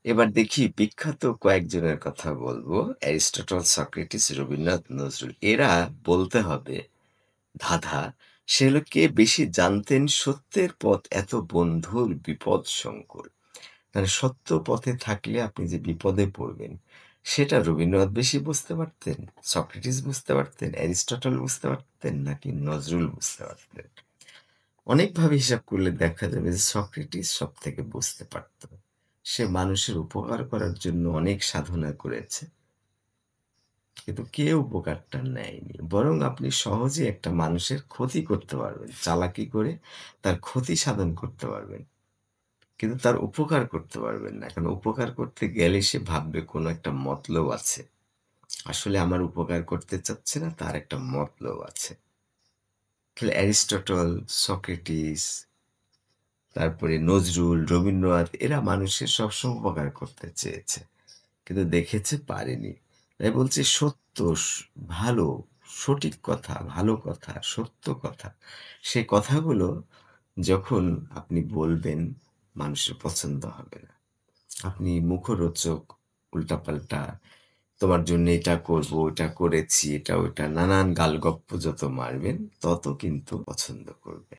এবার দেখি বিখ্যাত কয়েকজনের কথা বলবো। Aristotle, Socrates, Rabindranath, Nazrul. এরা বলতে হবে ধাঁধা, সে হলো কে বেশি জানতেন সত্যের পথ এত বন্ধুর বিপদ সংকুল। মানে সত্য পথে থাকলে আপনি যে বিপদে পড়বেন, সেটা রবীন্দ্রনাথ বেশি বুঝতে পারতেন, সক্রেটিস বুঝতে পারতেন, অ্যারিস্টটল বুঝতে পারতেন নাকি নজরুল বুঝতে পারতেন? অনেকভাবে হিসাব করলে দেখা যাবে যে সক্রেটিস সবথেকে বুঝতে পারত। সে মানুষের উপকার করার জন্য অনেক সাধনা করেছে। কিন্তু কেউ উপকারটা নেয়নি। বরং আপনি সহজে একটা মানুষের ক্ষতি করতে পারবেন। চালাকি করে তার ক্ষতি সাধন করতে পারবেন। কিন্তু তার উপকার করতে পারবেন না। কারণ উপকার করতে গেলে সে ভাববে কোনো একটা মতলব আছে। আসলে আমার উপকার করতে চাচ্ছে না, তার একটা মতলব আছে। তাহলে অ্যারিস্টটল, সক্রেটিস, তারপরে নজরুল, রবীন্দ্রনাথ এরা মানুষের সবসময় উপকার করতে চেয়েছে। কিন্তু দেখেছে পারেনি। তাই বলছি সত্য, ভালো, সঠিক কথা, ভালো কথা, সত্য কথা, সে কথাগুলো যখন আপনি বলবেন মানুষের পছন্দ হবে না। আপনি মুখরোচক, উল্টাপাল্টা, তোমার জন্য এটা করব, ওটা করেছি, এটা ওটা নানান গালগপ্প যত মারবেন তত কিন্তু পছন্দ করবে।